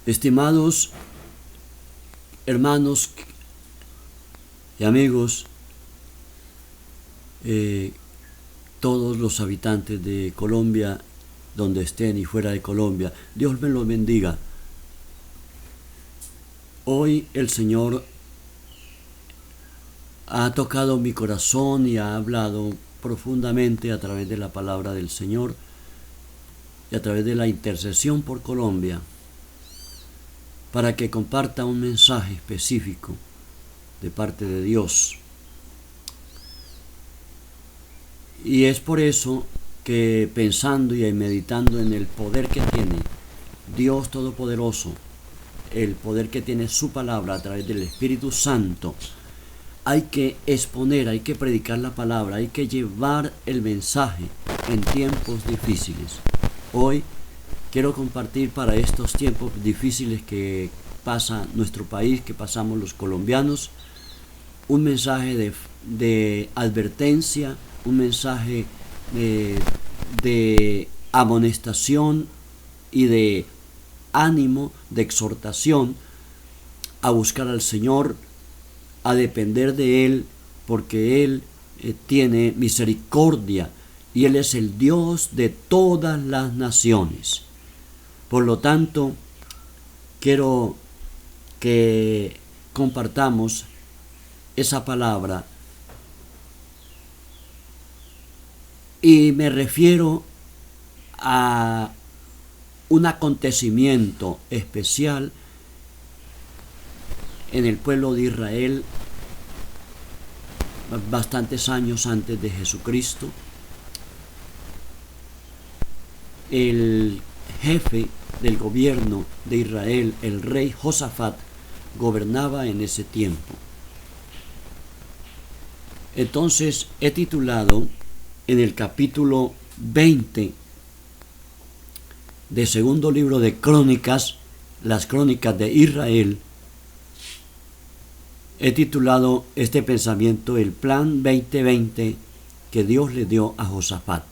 Estimados hermanos y amigos, todos los habitantes de Colombia, donde estén y fuera de Colombia, Dios me los bendiga. Hoy el Señor ha tocado mi corazón y ha hablado profundamente a través de la palabra del Señor y a través de la intercesión por Colombia, para que comparta un mensaje específico de parte de Dios. Y es por eso que, pensando y meditando en el poder que tiene Dios Todopoderoso, el poder que tiene su palabra a través del Espíritu Santo, hay que exponer, hay que predicar la palabra, hay que llevar el mensaje en tiempos difíciles. Hoy quiero compartir para estos tiempos difíciles que pasa nuestro país, que pasamos los colombianos, un mensaje de advertencia, un mensaje de amonestación y de ánimo, de exhortación a buscar al Señor, a depender de Él, porque Él tiene misericordia y Él es el Dios de todas las naciones. Por lo tanto, quiero que compartamos esa palabra y me refiero a un acontecimiento especial en el pueblo de Israel bastantes años antes de Jesucristo. El jefe del gobierno de Israel, el rey Josafat, gobernaba en ese tiempo. Entonces he titulado en el capítulo 20 de segundo libro de Crónicas, las Crónicas de Israel, he titulado este pensamiento el Plan 2020 que Dios le dio a Josafat.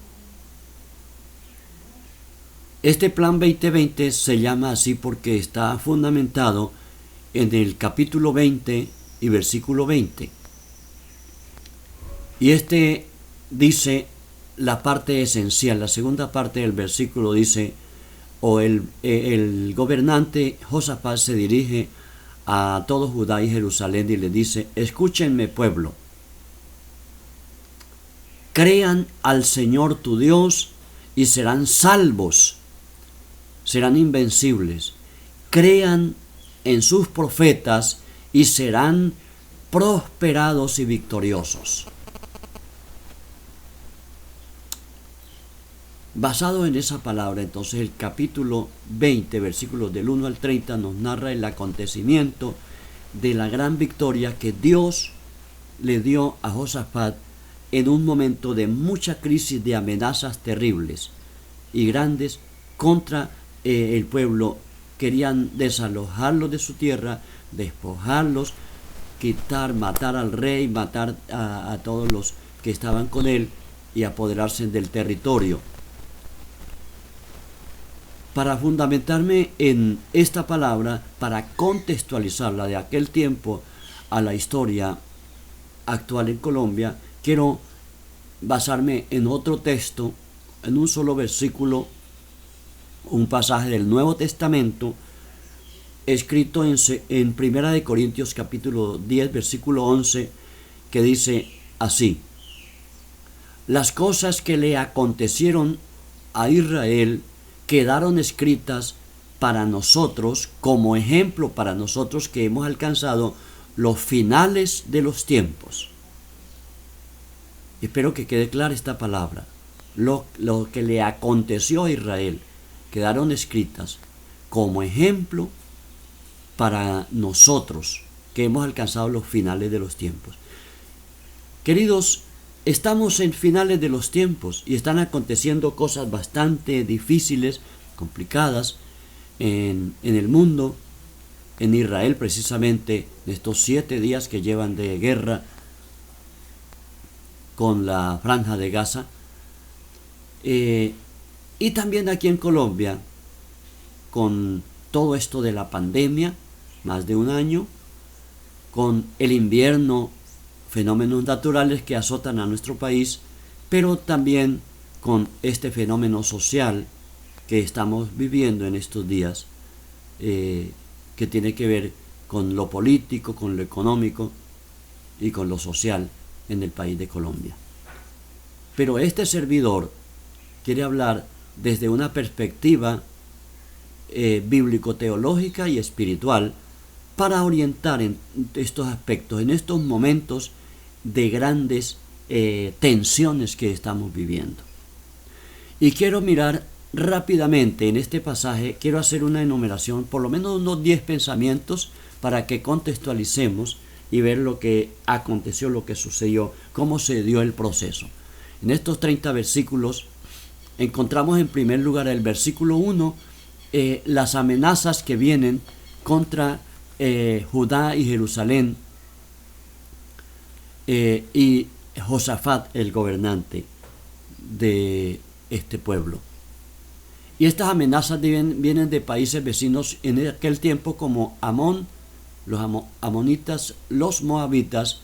Este Plan 2020 se llama así porque está fundamentado en el capítulo 20 y versículo 20. Y este dice la parte esencial, la segunda parte del versículo dice, el gobernante Josafat se dirige a todo Judá y Jerusalén y le dice: escúchenme, pueblo, crean al Señor tu Dios y serán salvos, serán invencibles. Crean en sus profetas y serán prosperados y victoriosos. Basado en esa palabra, entonces el capítulo 20, versículos del 1 al 30, nos narra el acontecimiento de la gran victoria que Dios le dio a Josafat en un momento de mucha crisis, de amenazas terribles y grandes contra el pueblo. Querían desalojarlos de su tierra, despojarlos, matar al rey, matar a todos los que estaban con él y apoderarse del territorio. Para fundamentarme en esta palabra, para contextualizarla de aquel tiempo a la historia actual en Colombia, quiero basarme en otro texto, en un solo versículo, un pasaje del Nuevo Testamento, escrito en 1 Corintios capítulo 10, versículo 11, que dice así: las cosas que le acontecieron a Israel quedaron escritas para nosotros, como ejemplo para nosotros que hemos alcanzado los finales de los tiempos. Espero que quede clara esta palabra. Lo que le aconteció a Israel quedaron escritas como ejemplo para nosotros que hemos alcanzado los finales de los tiempos. Queridos, estamos en finales de los tiempos y están aconteciendo cosas bastante difíciles, complicadas en el mundo, en Israel precisamente, de estos 7 días que llevan de guerra con la Franja de Gaza, y también aquí en Colombia, con todo esto de la pandemia, más de un año, con el invierno, fenómenos naturales que azotan a nuestro país, pero también con este fenómeno social que estamos viviendo en estos días, que tiene que ver con lo político, con lo económico y con lo social en el país de Colombia. Pero este servidor quiere hablar desde una perspectiva bíblico-teológica y espiritual para orientar en estos aspectos, en estos momentos de grandes tensiones que estamos viviendo. Y quiero mirar rápidamente en este pasaje, quiero hacer una enumeración, por lo menos unos 10 pensamientos para que contextualicemos y ver lo que aconteció, lo que sucedió, cómo se dio el proceso. En estos 30 versículos encontramos en primer lugar el versículo 1, las amenazas que vienen contra Judá y Jerusalén, y Josafat, el gobernante de este pueblo. Y estas amenazas vienen de países vecinos en aquel tiempo como Amón, los amonitas, los moabitas,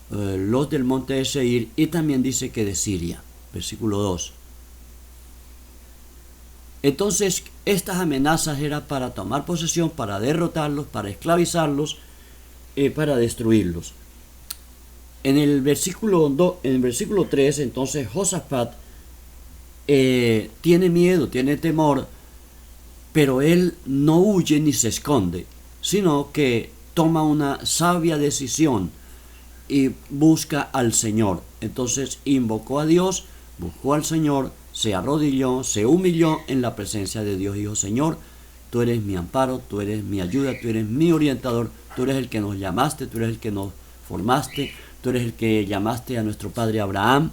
los del monte de Seir, y también dice que de Siria, versículo 2. Entonces, estas amenazas eran para tomar posesión, para derrotarlos, para esclavizarlos, para destruirlos. En el versículo 3, entonces Josafat tiene miedo, tiene temor, pero él no huye ni se esconde, sino que toma una sabia decisión y busca al Señor. Entonces invocó a Dios, buscó al Señor, se arrodilló, se humilló en la presencia de Dios y dijo: Señor, tú eres mi amparo, tú eres mi ayuda, tú eres mi orientador, tú eres el que nos llamaste, tú eres el que nos formaste, tú eres el que llamaste a nuestro padre Abraham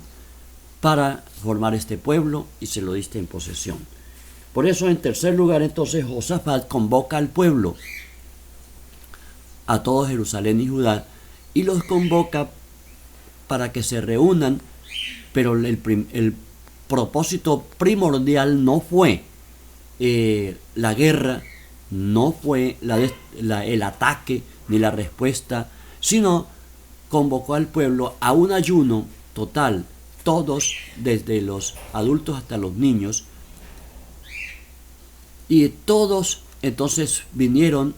para formar este pueblo y se lo diste en posesión. Por eso, en tercer lugar, entonces Josafat convoca al pueblo, a todo Jerusalén y Judá, y los convoca para que se reúnan, pero el propósito primordial no fue la guerra, no fue el ataque ni la respuesta, sino convocó al pueblo a un ayuno total, todos, desde los adultos hasta los niños, y todos entonces vinieron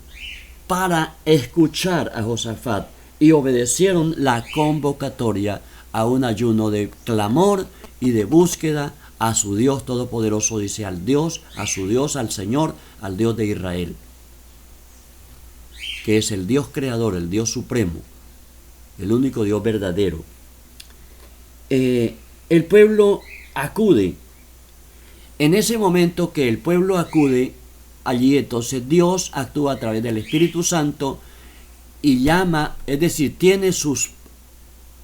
para escuchar a Josafat y obedecieron la convocatoria a un ayuno de clamor y de búsqueda a su Dios todopoderoso, dice, al Dios, a su Dios, al Señor, al Dios de Israel, que es el Dios creador, el Dios supremo, el único Dios verdadero. El pueblo acude. En ese momento que el pueblo acude, allí entonces Dios actúa a través del Espíritu Santo y llama, es decir, tiene sus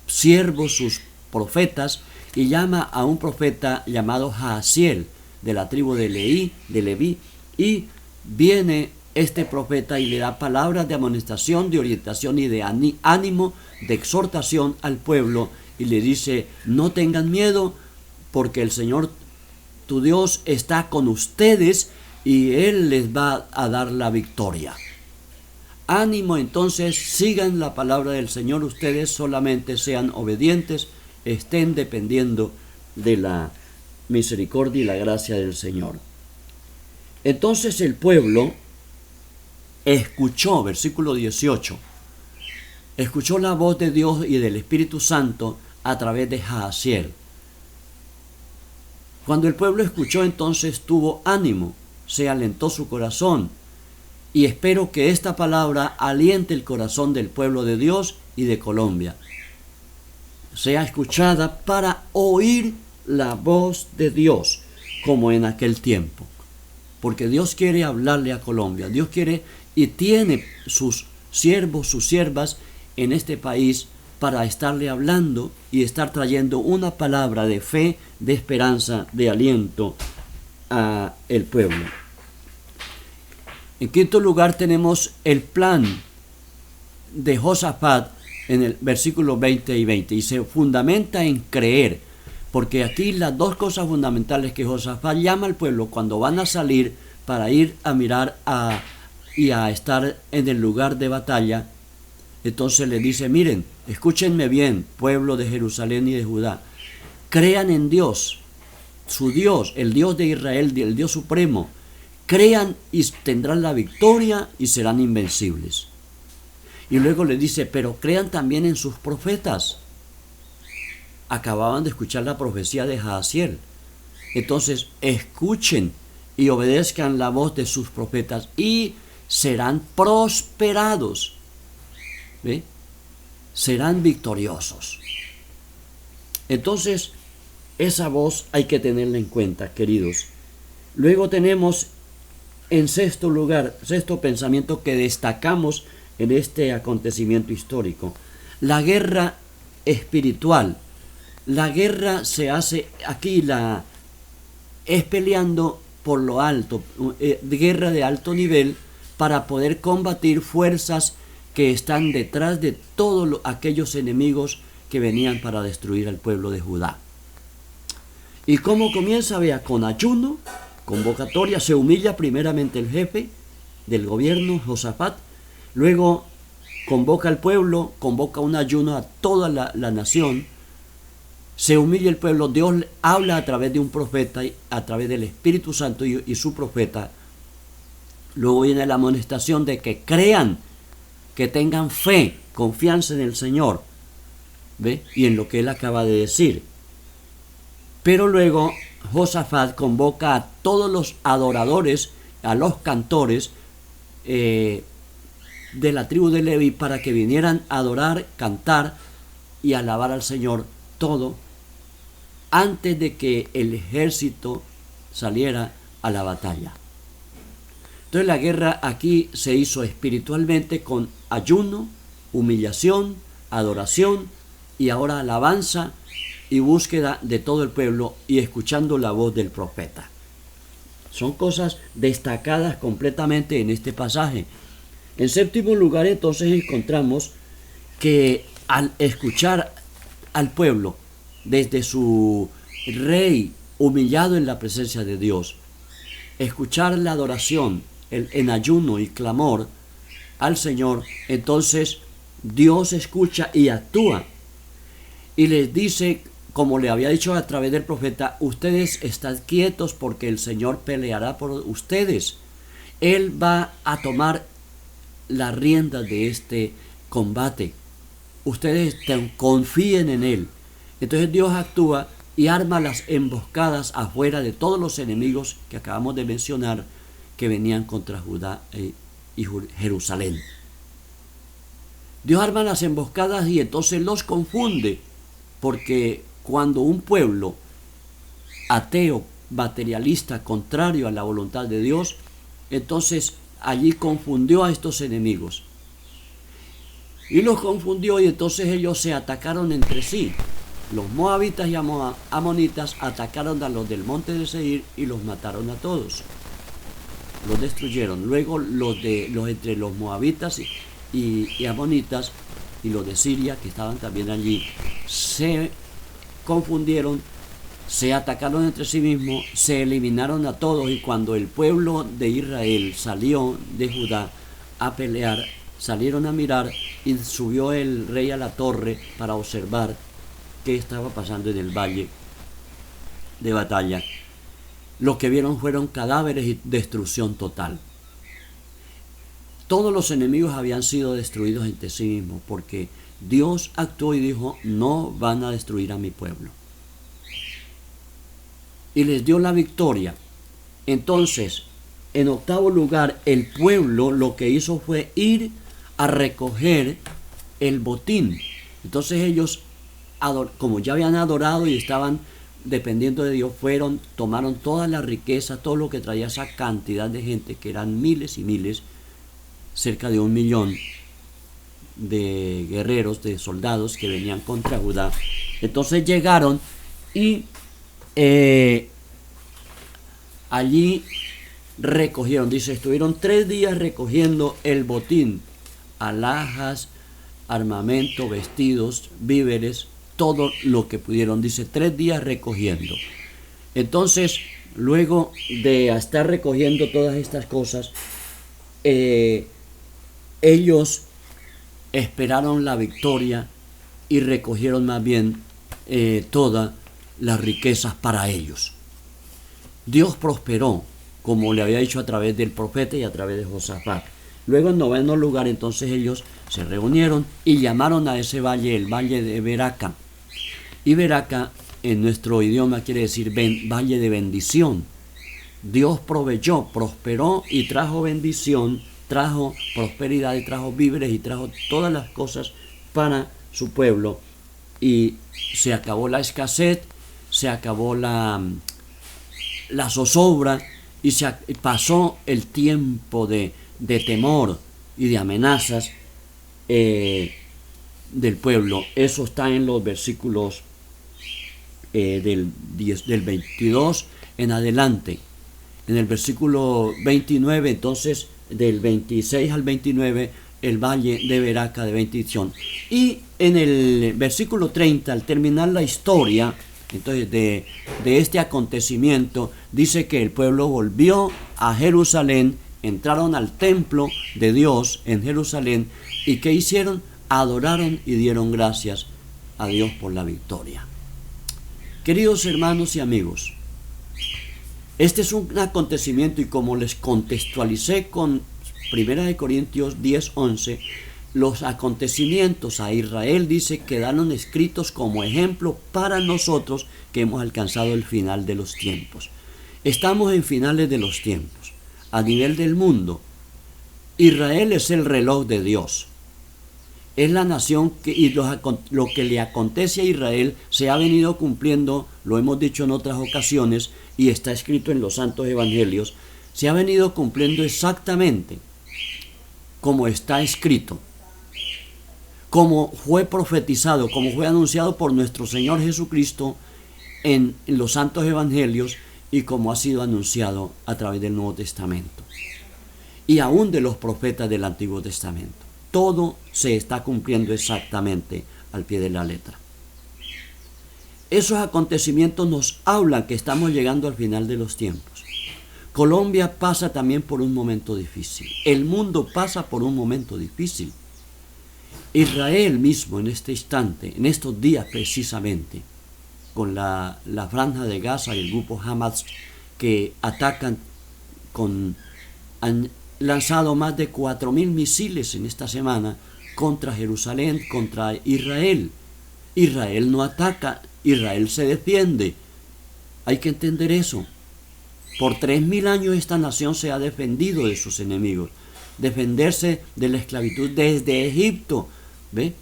siervos, sus profetas, y llama a un profeta llamado Jaasiel, de la tribu de Leví, y viene este profeta y le da palabras de amonestación, de orientación y de ánimo, de exhortación al pueblo, y le dice: no tengan miedo, porque el Señor tu Dios está con ustedes y Él les va a dar la victoria. Ánimo, entonces, sigan la palabra del Señor, ustedes solamente sean obedientes, estén dependiendo de la misericordia y la gracia del Señor. Entonces el pueblo escuchó, versículo 18, escuchó la voz de Dios y del Espíritu Santo a través de Jaasiel. Cuando el pueblo escuchó, entonces tuvo ánimo, se alentó su corazón, y espero que esta palabra aliente el corazón del pueblo de Dios y de Colombia. Sea escuchada para oír la voz de Dios, como en aquel tiempo. Porque Dios quiere hablarle a Colombia. Dios quiere y tiene sus siervos, sus siervas en este país para estarle hablando y estar trayendo una palabra de fe, de esperanza, de aliento a el pueblo. En quinto lugar tenemos el plan de Josafat en el versículo 20 y 20, y se fundamenta en creer, porque aquí las dos cosas fundamentales que Josafat llama al pueblo cuando van a salir para ir a mirar y a estar en el lugar de batalla. Entonces le dice, miren, escúchenme bien, pueblo de Jerusalén y de Judá, crean en Dios, su Dios, el Dios de Israel, el Dios supremo, crean y tendrán la victoria y serán invencibles. Y luego le dice, pero crean también en sus profetas. Acababan de escuchar la profecía de Jaasiel. Entonces, escuchen y obedezcan la voz de sus profetas y serán prosperados. ¿Ve? Serán victoriosos. Entonces, esa voz hay que tenerla en cuenta, queridos. Luego tenemos en sexto lugar, sexto pensamiento que destacamos en este acontecimiento histórico, la guerra espiritual. La guerra se hace aquí, es peleando por lo alto, guerra de alto nivel para poder combatir fuerzas que están detrás de todos aquellos enemigos que venían para destruir al pueblo de Judá. ¿Y cómo comienza? Vea, con ayuno, convocatoria, se humilla primeramente el jefe del gobierno, Josafat, luego convoca al pueblo, convoca un ayuno a toda la nación, se humilla el pueblo, Dios habla a través de un profeta, a través del Espíritu Santo y su profeta. Luego viene la amonestación de que crean, que tengan fe, confianza en el Señor, ¿ve? Y en lo que él acaba de decir. Pero luego Josafat convoca a todos los adoradores, a los cantores de la tribu de Leví para que vinieran a adorar, cantar y alabar al Señor, todo antes de que el ejército saliera a la batalla. Entonces la guerra aquí se hizo espiritualmente con ayuno, humillación, adoración y ahora alabanza y búsqueda de todo el pueblo y escuchando la voz del profeta. Son cosas destacadas completamente en este pasaje. En séptimo lugar, entonces, encontramos que al escuchar al pueblo desde su rey humillado en la presencia de Dios, escuchar la adoración en ayuno y clamor al Señor, entonces Dios escucha y actúa y les dice, como le había dicho a través del profeta, ustedes están quietos porque el Señor peleará por ustedes. Él va a tomar la rienda de este combate. Ustedes confíen en Él. Entonces Dios actúa y arma las emboscadas afuera de todos los enemigos que acabamos de mencionar que venían contra Judá y Jerusalén. Dios arma las emboscadas y entonces los confunde, porque cuando un pueblo ateo, materialista, contrario a la voluntad de Dios, entonces allí confundió a estos enemigos. Y los confundió y entonces ellos se atacaron entre sí. Los moabitas y amonitas atacaron a los del monte de Seir y los mataron a todos. Los destruyeron. Luego los entre los moabitas y amonitas y los de Siria, que estaban también allí, se confundieron, se atacaron entre sí mismos, se eliminaron a todos, y cuando el pueblo de Israel salió de Judá a pelear, salieron a mirar y subió el rey a la torre para observar qué estaba pasando en el valle de batalla. Lo que vieron fueron cadáveres y destrucción total. Todos los enemigos habían sido destruidos entre sí mismos, porque Dios actuó y dijo, no van a destruir a mi pueblo. Y les dio la victoria. Entonces, en octavo lugar, el pueblo lo que hizo fue ir a recoger el botín. Entonces ellos, como ya habían adorado y estaban dependiendo de Dios, tomaron toda la riqueza, todo lo que traía esa cantidad de gente, que eran miles y miles, cerca de 1 millón de guerreros, de soldados que venían contra Judá. Entonces llegaron y allí recogieron, dice, estuvieron 3 días recogiendo el botín, alhajas, armamento, vestidos, víveres, todo lo que pudieron, dice, 3 días recogiendo. Entonces luego de estar recogiendo todas estas cosas, ellos esperaron la victoria y recogieron más bien todas las riquezas para ellos. Dios prosperó, como le había dicho a través del profeta y a través de Josafat. Luego, en noveno lugar, entonces ellos se reunieron y llamaron a ese valle el valle de Beraca. Y Beraca en nuestro idioma quiere decir valle de bendición. Dios proveyó, prosperó y trajo bendición, trajo prosperidad y trajo víveres y trajo todas las cosas para su pueblo. Y se acabó la escasez, se acabó la zozobra y pasó el tiempo de temor y de amenazas del pueblo. Eso está en los versículos del 22 en adelante. En el versículo 29, entonces, del 26 al 29, el valle de Beraca de bendición. Y en el versículo 30, al terminar la historia, entonces, de este acontecimiento, dice que el pueblo volvió a Jerusalén, entraron al templo de Dios en Jerusalén, y ¿qué hicieron? Adoraron y dieron gracias a Dios por la victoria. Queridos hermanos y amigos, este es un acontecimiento, y como les contextualicé con 1 Corintios 10:11, los acontecimientos a Israel, dice, quedaron escritos como ejemplo para nosotros que hemos alcanzado el final de los tiempos. Estamos en finales de los tiempos. A nivel del mundo, Israel es el reloj de Dios. Es la nación y lo que le acontece a Israel se ha venido cumpliendo, lo hemos dicho en otras ocasiones y está escrito en los santos evangelios, se ha venido cumpliendo exactamente como está escrito, como fue profetizado, como fue anunciado por nuestro Señor Jesucristo en los santos evangelios y como ha sido anunciado a través del Nuevo Testamento y aún de los profetas del Antiguo Testamento. Todo se está cumpliendo exactamente al pie de la letra. Esos acontecimientos nos hablan que estamos llegando al final de los tiempos. Colombia pasa también por un momento difícil. El mundo pasa por un momento difícil. Israel mismo en este instante, en estos días precisamente, con la franja de Gaza y el grupo Hamas que atacan han lanzado más de 4.000 misiles en esta semana contra Jerusalén, contra Israel. Israel no ataca, Israel se defiende. Hay que entender eso. Por 3.000 años esta nación se ha defendido de sus enemigos. Defenderse de la esclavitud desde Egipto, ¿ve?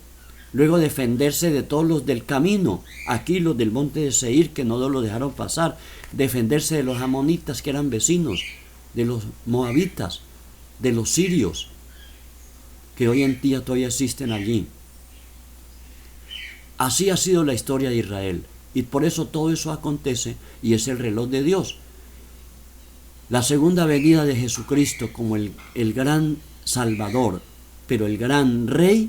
Luego defenderse de todos los del camino, aquí los del monte de Seir que no lo dejaron pasar, defenderse de los amonitas que eran vecinos, de los moabitas, de los sirios, que hoy en día todavía existen allí. Así ha sido la historia de Israel, y por eso todo eso acontece, y es el reloj de Dios. La segunda venida de Jesucristo como el gran Salvador, pero el gran Rey,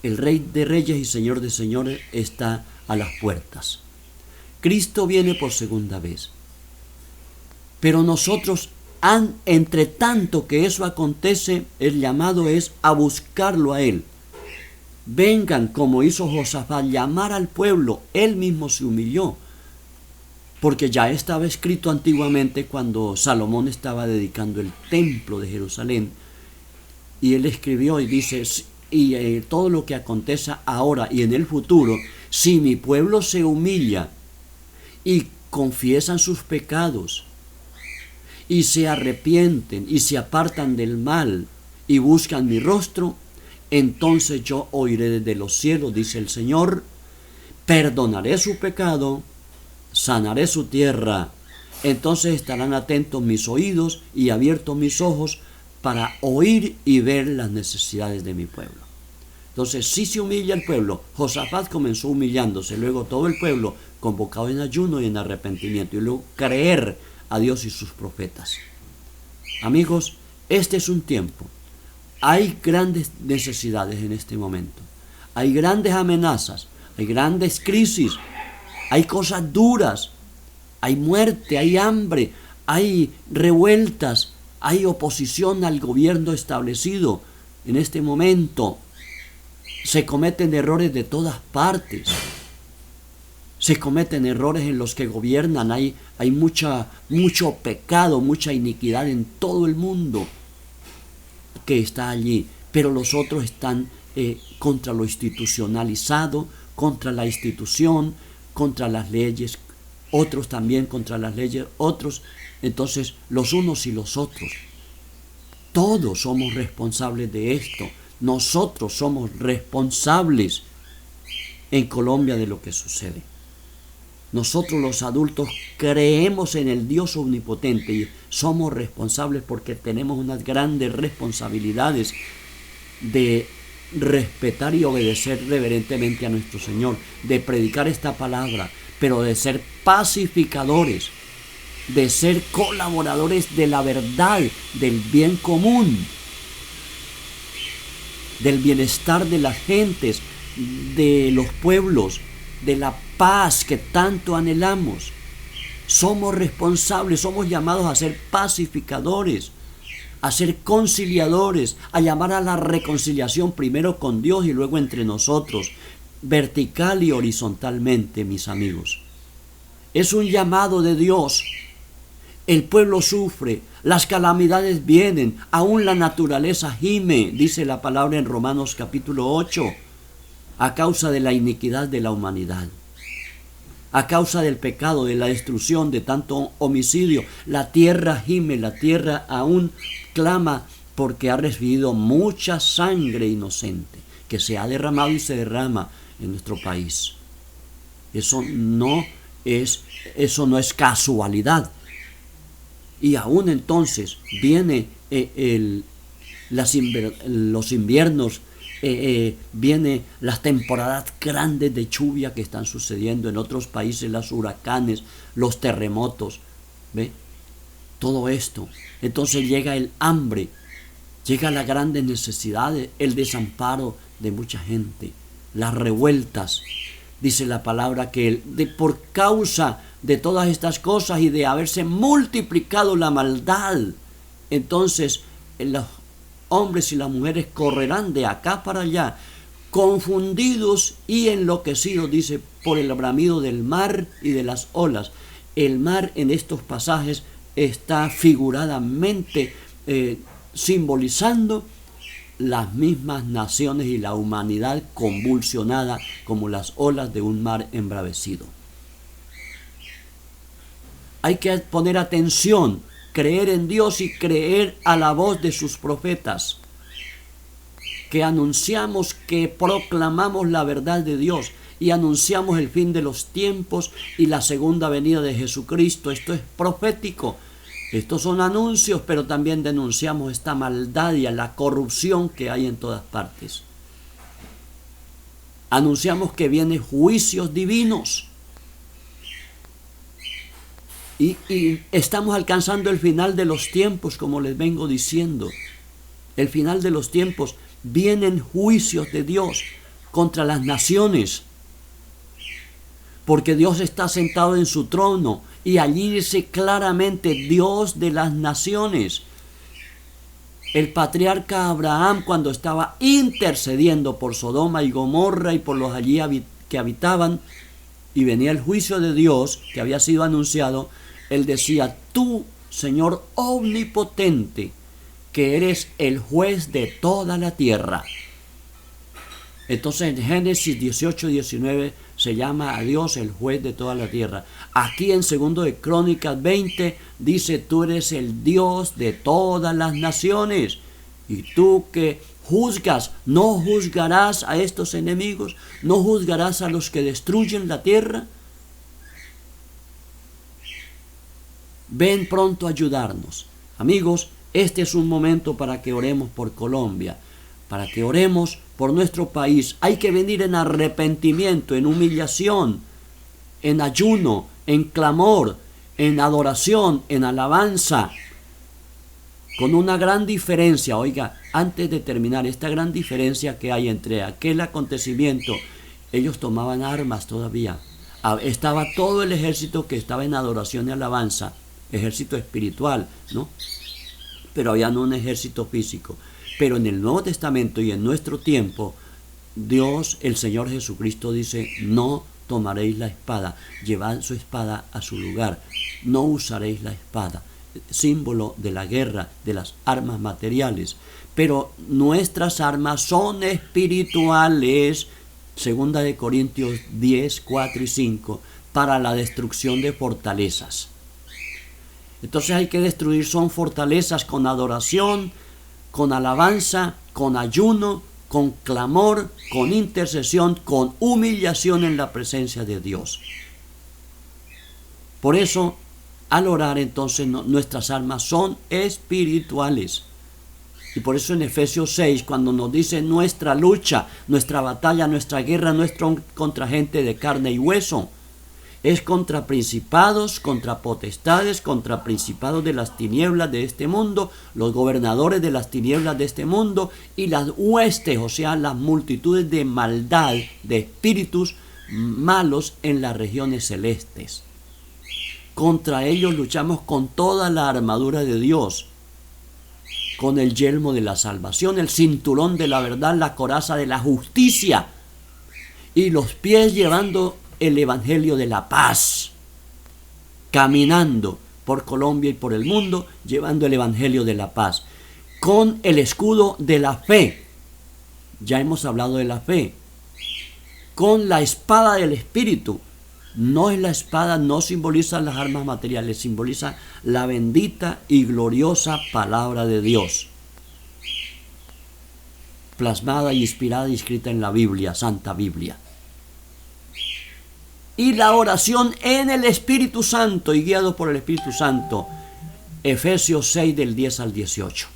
el Rey de Reyes y Señor de Señores, está a las puertas. Cristo viene por segunda vez. Pero nosotros, entre tanto que eso acontece, el llamado es a buscarlo a Él. Vengan, como hizo Josafat, llamar al pueblo. Él mismo se humilló, porque ya estaba escrito antiguamente cuando Salomón estaba dedicando el templo de Jerusalén, y él escribió y dice, todo lo que acontece ahora y en el futuro, si mi pueblo se humilla y confiesan sus pecados y se arrepienten y se apartan del mal y buscan mi rostro, entonces yo oiré desde los cielos, dice el Señor, perdonaré su pecado, sanaré su tierra. Entonces estarán atentos mis oídos y abiertos mis ojos para oír y ver las necesidades de mi pueblo. Entonces, si se humilla el pueblo, Josafat comenzó humillándose, luego todo el pueblo convocado en ayuno y en arrepentimiento, y luego creer a Dios y sus profetas. Amigos, este es un tiempo. Hay grandes necesidades en este momento. Hay grandes amenazas, hay grandes crisis, hay cosas duras. hay muerte, hay hambre, hay revueltas, hay oposición al gobierno establecido. En este momento se cometen errores de todas partes. Se cometen errores en los que gobiernan. Hay mucho pecado, mucha iniquidad en todo el mundo que está allí. Pero los otros están contra lo institucionalizado, contra la institución, contra las leyes. Otros también contra las leyes. Otros, entonces, los unos y los otros. Todos somos responsables de esto. Nosotros somos responsables en Colombia de lo que sucede. Nosotros los adultos creemos en el Dios omnipotente y somos responsables porque tenemos unas grandes responsabilidades de respetar y obedecer reverentemente a nuestro Señor, de predicar esta palabra, pero de ser pacificadores, de ser colaboradores de la verdad, del bien común, del bienestar de las gentes, de los pueblos, de la paz que tanto anhelamos. Somos responsables, somos llamados a ser pacificadores, a ser conciliadores, a llamar a la reconciliación primero con Dios y luego entre nosotros, vertical y horizontalmente, mis amigos. Es un llamado de Dios. El pueblo sufre, las calamidades vienen, aún la naturaleza gime, dice la palabra en Romanos capítulo 8, a causa de la iniquidad de la humanidad. A causa del pecado, de la destrucción, de tanto homicidio, la tierra gime, la tierra aún clama porque ha recibido mucha sangre inocente que se ha derramado y se derrama en nuestro país. Eso no es casualidad. Y aún entonces viene los inviernos, viene las temporadas grandes de lluvia que están sucediendo en otros países, los huracanes, los terremotos, ¿ve? Todo esto. Entonces llega el hambre, llega la grandes necesidades, el desamparo de mucha gente, las revueltas. Dice la palabra que por causa de todas estas cosas y de haberse multiplicado la maldad, entonces los hombres y las mujeres correrán de acá para allá, confundidos y enloquecidos, dice, por el bramido del mar y de las olas. El mar en estos pasajes está figuradamente simbolizando las mismas naciones y la humanidad convulsionada como las olas de un mar embravecido. Hay que poner atención, creer en Dios y creer a la voz de sus profetas, que anunciamos, que proclamamos la verdad de Dios y anunciamos el fin de los tiempos y la segunda venida de Jesucristo. Esto es profético. Estos son anuncios, pero también denunciamos esta maldad y a la corrupción que hay en todas partes. Anunciamos que vienen juicios divinos. Y estamos alcanzando el final de los tiempos, como les vengo diciendo. El final de los tiempos, vienen juicios de Dios contra las naciones. Porque Dios está sentado en su trono y allí dice claramente Dios de las naciones. El patriarca Abraham, cuando estaba intercediendo por Sodoma y Gomorra y por los allí que habitaban, y venía el juicio de Dios que había sido anunciado, él decía: tú, Señor omnipotente, que eres el juez de toda la tierra. Entonces en Génesis 18-19 se llama a Dios el juez de toda la tierra. Aquí en 2 de Crónicas 20 dice: tú eres el Dios de todas las naciones. Y tú que juzgas, ¿no juzgarás a estos enemigos? ¿No juzgarás a los que destruyen la tierra? Ven pronto a ayudarnos. Amigos, este es un momento para que oremos por Colombia, para que oremos por nuestro país. Hay que venir en arrepentimiento, en humillación, en ayuno, en clamor, en adoración, en alabanza, con una gran diferencia. Oiga, antes de terminar, esta gran diferencia que hay entre aquel acontecimiento, ellos tomaban armas todavía. Estaba todo el ejército que estaba en adoración y alabanza, ejército espiritual, ¿no? Pero había no un ejército físico. Pero en el Nuevo Testamento y en nuestro tiempo, Dios, el Señor Jesucristo dice: no tomaréis la espada, llevad su espada a su lugar, no usaréis la espada, símbolo de la guerra, de las armas materiales. Pero nuestras armas son espirituales, 2 Corintios 10, 4 y 5, para la destrucción de fortalezas. Entonces hay que destruir, son fortalezas con adoración, con alabanza, con ayuno, con clamor, con intercesión, con humillación en la presencia de Dios. Por eso, al orar entonces nuestras armas son espirituales. Y por eso en Efesios 6, cuando nos dice nuestra lucha, nuestra batalla, nuestra guerra no es contra gente de carne y hueso, es contra principados, contra potestades, contra principados de las tinieblas de este mundo, los gobernadores de las tinieblas de este mundo y las huestes, o sea, las multitudes de maldad, de espíritus malos en las regiones celestes. Contra ellos luchamos con toda la armadura de Dios, con el yelmo de la salvación, el cinturón de la verdad, la coraza de la justicia y los pies llevando el evangelio de la paz, caminando por Colombia y por el mundo, llevando el evangelio de la paz, con el escudo de la fe. Ya hemos hablado de la fe. Con la espada del Espíritu. No es la espada, no simboliza las armas materiales, simboliza la bendita y gloriosa palabra de Dios, plasmada y inspirada y escrita en la Biblia, Santa Biblia. Y la oración en el Espíritu Santo y guiado por el Espíritu Santo, Efesios 6 del 10 al 18.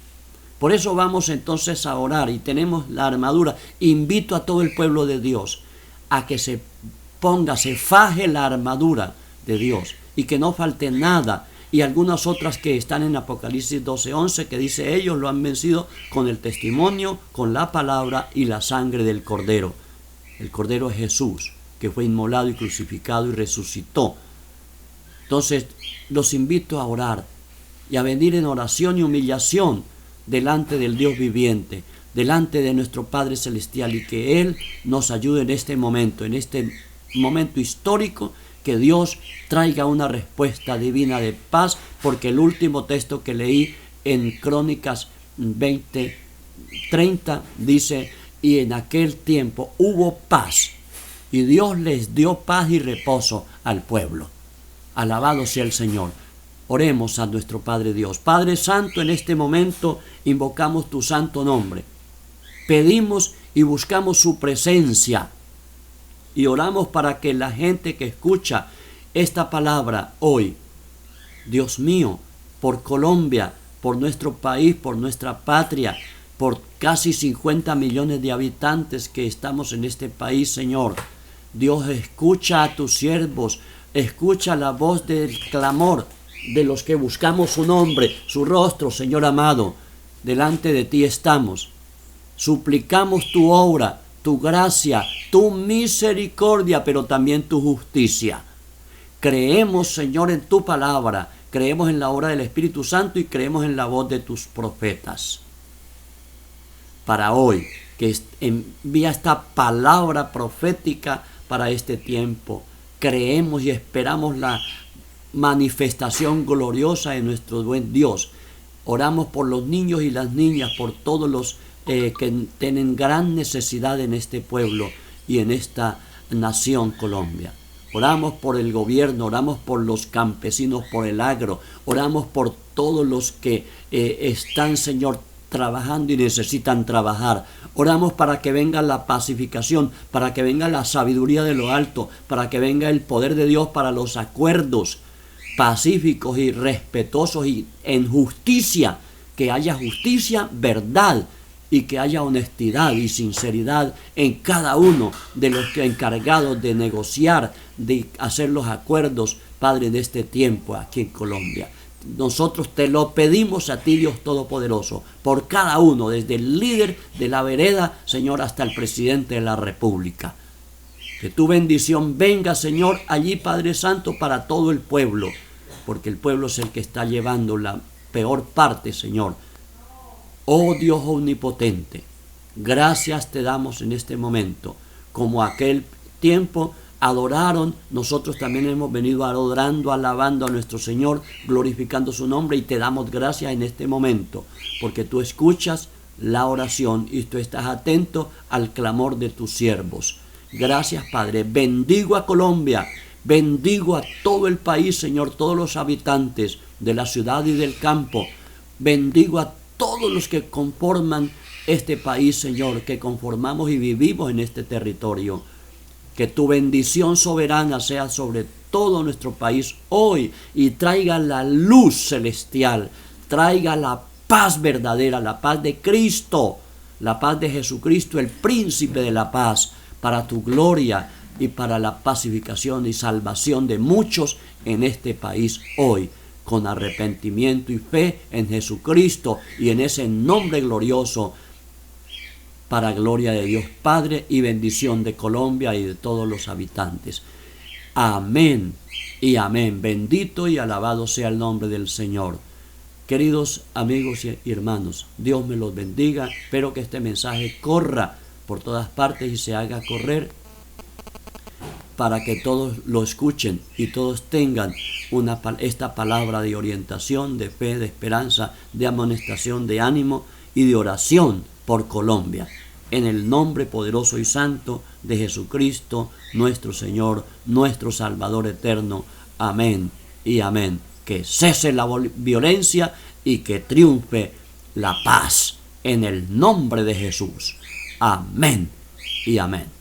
Por eso vamos entonces a orar y tenemos la armadura. Invito a todo el pueblo de Dios a que se faje la armadura de Dios y que no falte nada. Y algunas otras que están en Apocalipsis 12:11 que dice: ellos lo han vencido con el testimonio, con la palabra y la sangre del Cordero. El Cordero es Jesús, que fue inmolado y crucificado y resucitó. Entonces los invito a orar y a venir en oración y humillación delante del Dios viviente, delante de nuestro Padre Celestial, y que Él nos ayude en este momento histórico, que Dios traiga una respuesta divina de paz, porque el último texto que leí en Crónicas 20:30 dice: y en aquel tiempo hubo paz, y Dios les dio paz y reposo al pueblo. Alabado sea el Señor. Oremos a nuestro Padre Dios. Padre Santo, en este momento invocamos tu santo nombre. Pedimos y buscamos su presencia. Y oramos para que la gente que escucha esta palabra hoy, Dios mío, por Colombia, por nuestro país, por nuestra patria, por casi 50 millones de habitantes que estamos en este país, Señor. Dios, escucha a tus siervos, escucha la voz del clamor de los que buscamos su nombre, su rostro, Señor amado. Delante de ti estamos. Suplicamos tu obra, tu gracia, tu misericordia, pero también tu justicia. Creemos, Señor, en tu palabra, creemos en la obra del Espíritu Santo y creemos en la voz de tus profetas. Para hoy, que envía esta palabra profética para este tiempo, creemos y esperamos la manifestación gloriosa de nuestro buen Dios. Oramos por los niños y las niñas, por todos los que tienen gran necesidad en este pueblo y en esta nación Colombia. Oramos por el gobierno, oramos por los campesinos, por el agro, oramos por todos los que están, Señor, trabajando y necesitan trabajar. Oramos para que venga la pacificación, para que venga la sabiduría de lo alto, para que venga el poder de Dios para los acuerdos pacíficos y respetuosos y en justicia, que haya justicia, verdad, y que haya honestidad y sinceridad en cada uno de los que encargados de negociar, de hacer los acuerdos, Padre, de este tiempo aquí en Colombia. Nosotros te lo pedimos a ti, Dios Todopoderoso, por cada uno, desde el líder de la vereda, Señor, hasta el presidente de la República. Que tu bendición venga, Señor, allí, Padre Santo, para todo el pueblo, porque el pueblo es el que está llevando la peor parte, Señor. Oh Dios omnipotente, gracias te damos en este momento. Como aquel tiempo adoraron, nosotros también hemos venido adorando, alabando a nuestro Señor, glorificando su nombre, y te damos gracias en este momento, porque tú escuchas la oración y tú estás atento al clamor de tus siervos. Gracias, Padre. Bendigo a Colombia, bendigo a todo el país, Señor, todos los habitantes de la ciudad y del campo. Bendigo a todos los que conforman este país, Señor, que conformamos y vivimos en este territorio. Que tu bendición soberana sea sobre todo nuestro país hoy y traiga la luz celestial, traiga la paz verdadera, la paz de Cristo, la paz de Jesucristo, el príncipe de la paz, para tu gloria y para la pacificación y salvación de muchos en este país hoy, con arrepentimiento y fe en Jesucristo y en ese nombre glorioso, para gloria de Dios Padre y bendición de Colombia y de todos los habitantes. Amén y amén. Bendito y alabado sea el nombre del Señor. Queridos amigos y hermanos, Dios me los bendiga. Espero que este mensaje corra por todas partes y se haga correr para que todos lo escuchen y todos tengan esta palabra de orientación, de fe, de esperanza, de amonestación, de ánimo y de oración por Colombia. En el nombre poderoso y santo de Jesucristo, nuestro Señor, nuestro Salvador eterno. Amén y amén. Que cese la violencia y que triunfe la paz en el nombre de Jesús. Amén y amén.